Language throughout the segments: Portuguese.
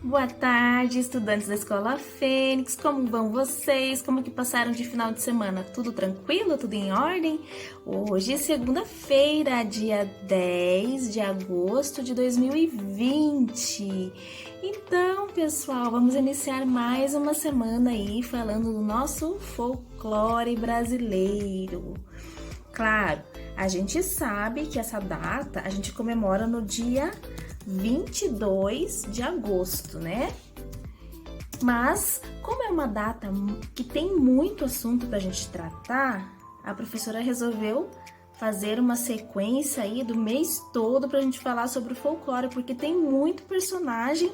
Boa tarde, estudantes da Escola Fênix. Como vão vocês? Como que passaram de final de semana? Tudo tranquilo? Tudo em ordem? Hoje é segunda-feira, dia 10 de agosto de 2020. Então, pessoal, vamos iniciar mais uma semana aí falando do nosso folclore brasileiro. Claro, a gente sabe que essa data a gente comemora no dia 22 de agosto, né? Mas, como é uma data que tem muito assunto pra gente tratar, a professora resolveu fazer uma sequência aí do mês todo pra gente falar sobre o folclore, porque tem muito personagem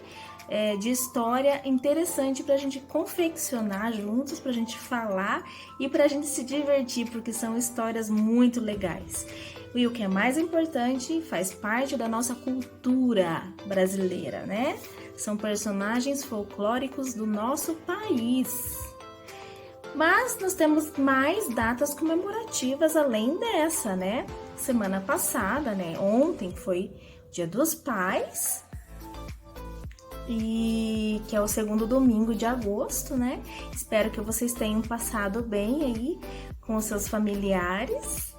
de história interessante pra gente confeccionar juntos, pra gente falar e pra gente se divertir, porque são histórias muito legais. E o que é mais importante, faz parte da nossa cultura brasileira, né? São personagens folclóricos do nosso país. Mas nós temos mais datas comemorativas além dessa, né? Semana passada, né? Ontem foi Dia dos Pais, e que é o segundo domingo de agosto, né? Espero que vocês tenham passado bem aí com os seus familiares.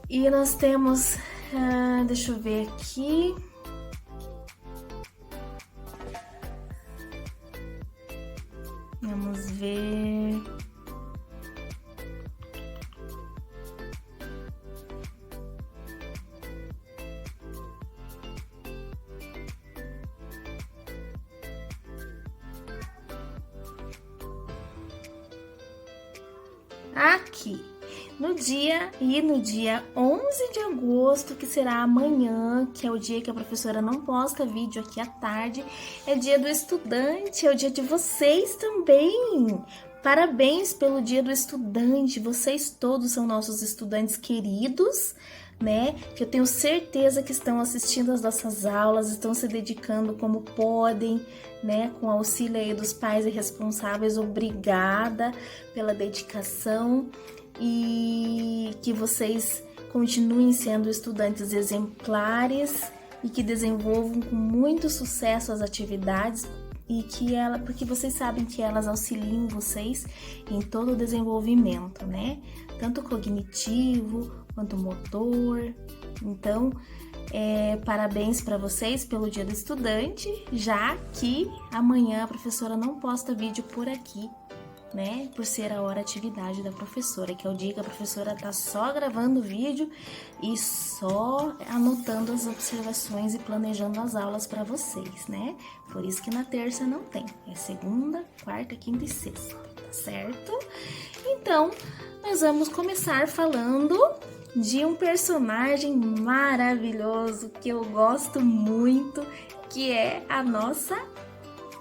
E nós temos, deixa eu ver aqui. Vamos ver. Aqui. No dia 11 de agosto, que será amanhã, que é o dia que a professora não posta vídeo aqui à tarde, é dia do estudante, é o dia de vocês também. Parabéns pelo dia do estudante, vocês todos são nossos estudantes queridos, né? Que eu tenho certeza que estão assistindo as nossas aulas, estão se dedicando como podem, né? Com auxílio aí dos pais e responsáveis, obrigada pela dedicação. E que vocês continuem sendo estudantes exemplares e que desenvolvam com muito sucesso as atividades porque vocês sabem que elas auxiliam vocês em todo o desenvolvimento, né? Tanto cognitivo quanto motor. Então, parabéns para vocês pelo Dia do Estudante, já que amanhã a professora não posta vídeo por aqui, né? Por ser a hora atividade da professora, que é o dia que a professora tá só gravando o vídeo e só anotando as observações e planejando as aulas para vocês, né? Por isso que na terça não tem, é segunda, quarta, quinta e sexta, tá certo? Então, nós vamos começar falando de um personagem maravilhoso que eu gosto muito, que é a nossa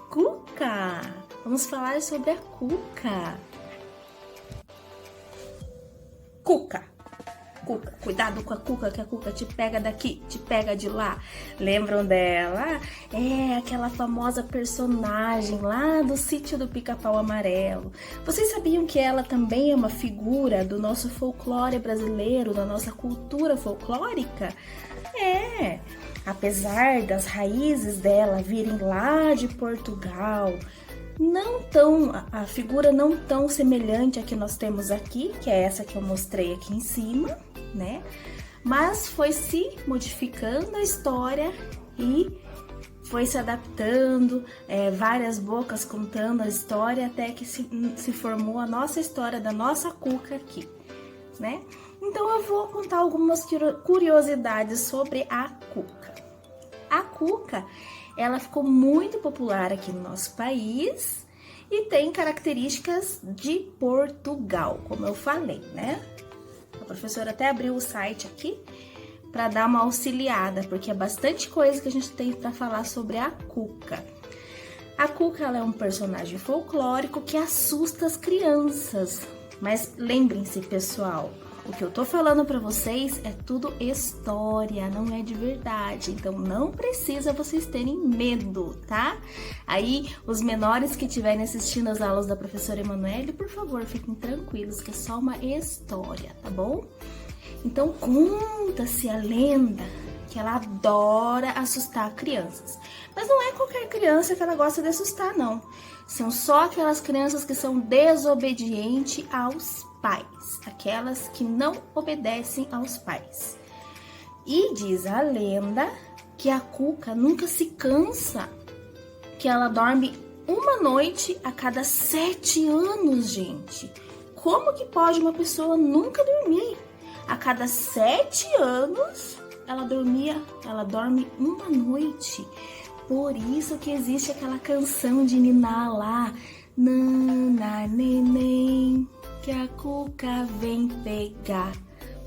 Cuca. Vamos falar sobre a Cuca. Cuca, cuidado com a Cuca, que a Cuca te pega daqui, te pega de lá. Lembram dela? É aquela famosa personagem lá do Sítio do Pica-Pau Amarelo. Vocês sabiam que ela também é uma figura do nosso folclore brasileiro, da nossa cultura folclórica? Apesar das raízes dela virem lá de Portugal, a figura não tão semelhante à que nós temos aqui, que é essa que eu mostrei aqui em cima, né? Mas foi se modificando a história e foi se adaptando, várias bocas contando a história até que se formou a nossa história da nossa Cuca aqui, né? Então eu vou contar algumas curiosidades sobre a Cuca. A Cuca, ela ficou muito popular aqui no nosso país e tem características de Portugal, como eu falei, né? A professora até abriu o site aqui para dar uma auxiliada, porque é bastante coisa que a gente tem para falar sobre a Cuca. A Cuca, ela é um personagem folclórico que assusta as crianças. Mas lembrem-se, pessoal, o que eu tô falando para vocês é tudo história, não é de verdade. Então não precisa vocês terem medo, tá? Aí, os menores que estiverem assistindo as aulas da professora Emanuele, por favor, fiquem tranquilos, que é só uma história, tá bom? Então conta-se a lenda que ela adora assustar crianças. Mas não é qualquer criança que ela gosta de assustar, não. São só aquelas crianças que são desobedientes aos pais, aquelas que não obedecem aos pais. E diz a lenda que a Cuca nunca se cansa, que ela dorme uma noite a cada 7 anos, gente. Como que pode uma pessoa nunca dormir? A cada 7 anos, ela dorme uma noite. Por isso que existe aquela canção de ninar lá. Nana, neném, que a Cuca vem pegar.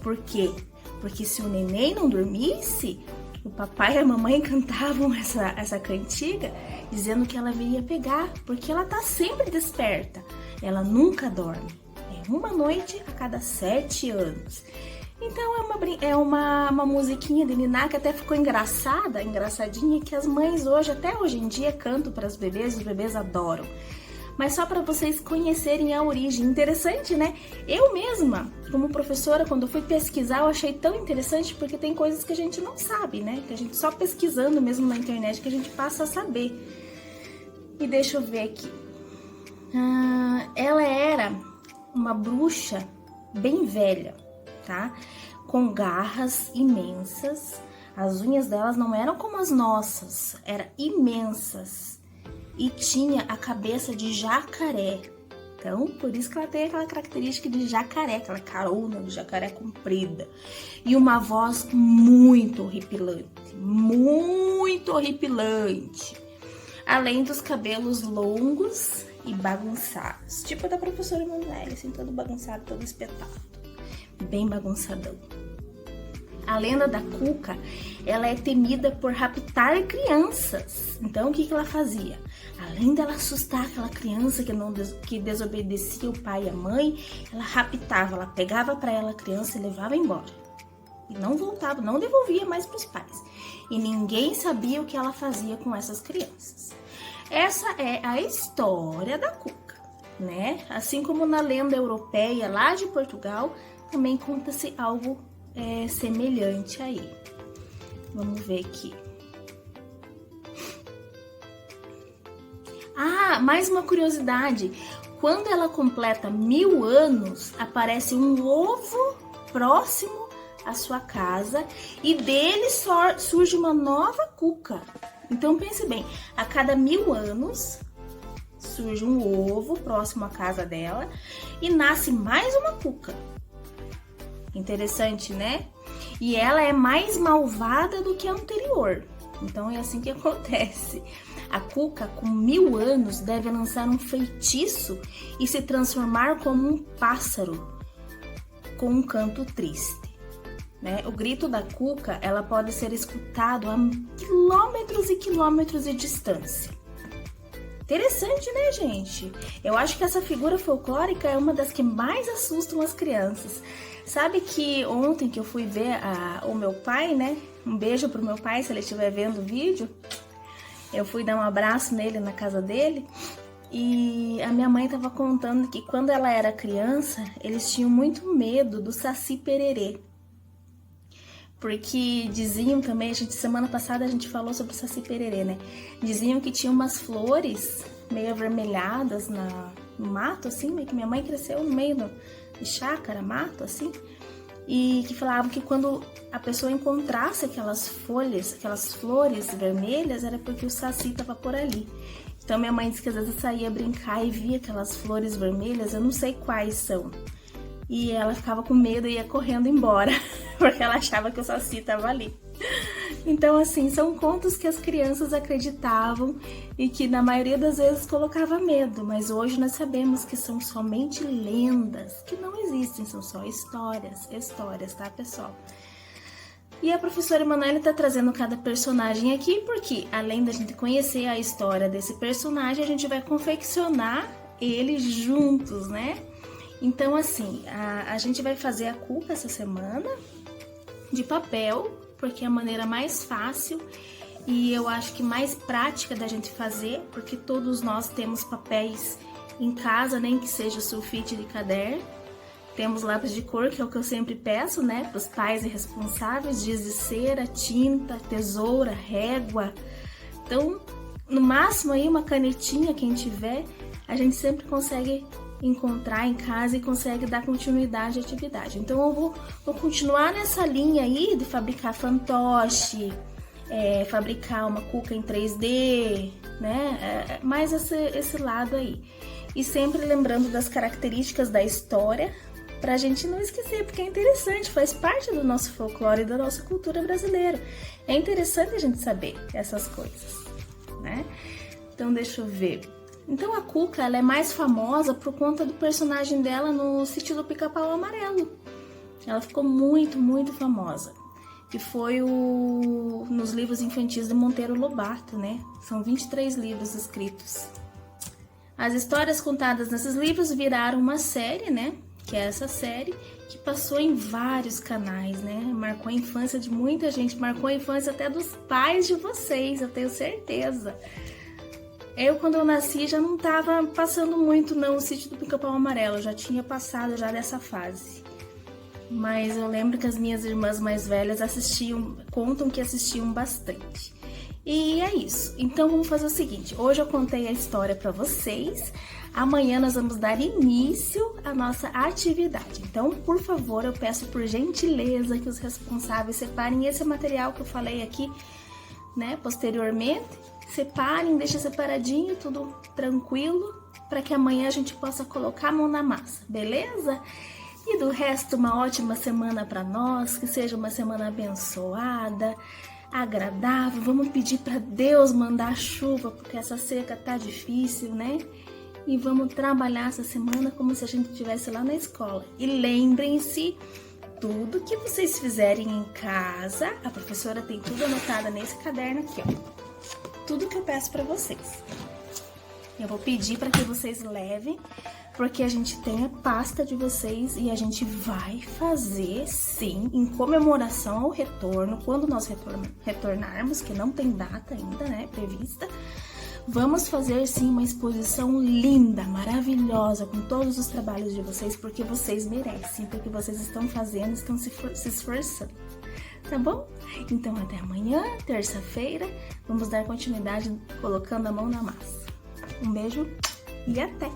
Por quê? Porque se o neném não dormisse, o papai e a mamãe cantavam essa cantiga dizendo que ela viria pegar, porque ela tá sempre desperta. Ela nunca dorme. É uma noite a cada 7 anos. Então é uma musiquinha de ninar que até ficou engraçadinha, que as mães até hoje em dia cantam para os bebês adoram. Mas só para vocês conhecerem a origem. Interessante, né? Eu mesma, como professora, quando eu fui pesquisar, eu achei tão interessante, porque tem coisas que a gente não sabe, né? Que a gente só pesquisando mesmo na internet que a gente passa a saber. E deixa eu ver aqui. Ela era uma bruxa bem velha, tá? Com garras imensas. As unhas delas não eram como as nossas, eram imensas. E tinha a cabeça de jacaré. Então, por isso que ela tem aquela característica de jacaré, aquela carona de jacaré comprida. E uma voz muito horripilante, muito horripilante. Além dos cabelos longos e bagunçados. Tipo da professora Emanuele, assim, todo bagunçado, todo espetado. Bem bagunçadão. A lenda da Cuca, ela é temida por raptar crianças. Então, o que ela fazia? Além dela assustar aquela criança que desobedecia o pai e a mãe, ela raptava, ela pegava para ela a criança e levava embora. E não voltava, não devolvia mais para os pais. E ninguém sabia o que ela fazia com essas crianças. Essa é a história da Cuca, né? Assim como na lenda europeia lá de Portugal, também conta-se algo semelhante aí. Vamos ver aqui. Mais uma curiosidade. Quando ela completa 1000 anos, aparece um ovo próximo à sua casa e dele surge uma nova Cuca. Então pense bem, a cada 1000 anos surge um ovo próximo à casa dela e nasce mais uma Cuca. Interessante, né? E ela é mais malvada do que a anterior. Então é assim que acontece. A Cuca, com 1000 anos, deve lançar um feitiço e se transformar como um pássaro com um canto triste, né? O grito da Cuca, ela pode ser escutado a quilômetros e quilômetros de distância. Interessante, né, gente? Eu acho que essa figura folclórica é uma das que mais assustam as crianças. Sabe que ontem que eu fui ver o meu pai, né? Um beijo pro meu pai, se ele estiver vendo o vídeo. Eu fui dar um abraço nele na casa dele. E a minha mãe estava contando que quando ela era criança, eles tinham muito medo do Saci Pererê. Porque diziam também, semana passada a gente falou sobre o Saci Pererê, né? Diziam que tinha umas flores meio avermelhadas no mato, assim, meio que minha mãe cresceu no meio de chácara, mato, assim. E que falavam que quando a pessoa encontrasse aquelas flores vermelhas, era porque o Saci estava por ali. Então minha mãe disse que às vezes saía brincar e via aquelas flores vermelhas, eu não sei quais são. E ela ficava com medo e ia correndo embora, porque ela achava que o Saci estava ali. Então, assim, são contos que as crianças acreditavam e que na maioria das vezes colocava medo, mas hoje nós sabemos que são somente lendas, que não existem, são só histórias, tá, pessoal? E a professora Emanuele tá trazendo cada personagem aqui, porque além da gente conhecer a história desse personagem, a gente vai confeccionar eles juntos, né? Então, assim, a gente vai fazer a Cuca essa semana de papel, porque é a maneira mais fácil e eu acho que mais prática da gente fazer, porque todos nós temos papéis em casa, nem que seja sulfite de caderno. Temos lápis de cor, que é o que eu sempre peço, né, para os pais e responsáveis, giz de cera, tinta, tesoura, régua. Então, no máximo aí uma canetinha, quem tiver, a gente sempre consegue encontrar em casa e consegue dar continuidade à atividade. Então eu vou continuar nessa linha aí de fabricar fantoche, fabricar uma cuca em 3D, né? Mais esse lado aí. E sempre lembrando das características da história, pra gente não esquecer, porque é interessante, faz parte do nosso folclore e da nossa cultura brasileira. É interessante a gente saber essas coisas, né? Então deixa eu ver. Então a Cuca, ela é mais famosa por conta do personagem dela no Sítio do Pica-Pau Amarelo. Ela ficou muito, muito famosa. Que foi nos livros infantis de Monteiro Lobato, né? São 23 livros escritos. As histórias contadas nesses livros viraram uma série, né? Que é essa série que passou em vários canais, né? Marcou a infância de muita gente, marcou a infância até dos pais de vocês, eu tenho certeza. Eu, quando eu nasci, já não tava passando muito, não, o Sítio do Pica-Pau Amarelo. Eu já tinha passado já dessa fase. Mas eu lembro que as minhas irmãs mais velhas contam que assistiam bastante. E é isso. Então, vamos fazer o seguinte. Hoje eu contei a história para vocês. Amanhã nós vamos dar início à nossa atividade. Então, por favor, eu peço por gentileza que os responsáveis separem esse material que eu falei aqui, né, posteriormente. Separem, deixem separadinho, tudo tranquilo, para que amanhã a gente possa colocar a mão na massa, beleza? E do resto, uma ótima semana para nós, que seja uma semana abençoada, agradável. Vamos pedir para Deus mandar chuva, porque essa seca tá difícil, né? E vamos trabalhar essa semana como se a gente estivesse lá na escola. E lembrem-se, tudo que vocês fizerem em casa, a professora tem tudo anotado nesse caderno aqui, ó. Tudo que eu peço para vocês. Eu vou pedir para que vocês levem, porque a gente tem a pasta de vocês e a gente vai fazer, sim, em comemoração ao retorno, quando nós retornarmos, que não tem data ainda, né, prevista. Vamos fazer, sim, uma exposição linda, maravilhosa, com todos os trabalhos de vocês, porque vocês merecem, porque vocês estão fazendo, estão se esforçando. Tá bom? Então até amanhã, terça-feira, vamos dar continuidade colocando a mão na massa. Um beijo e até!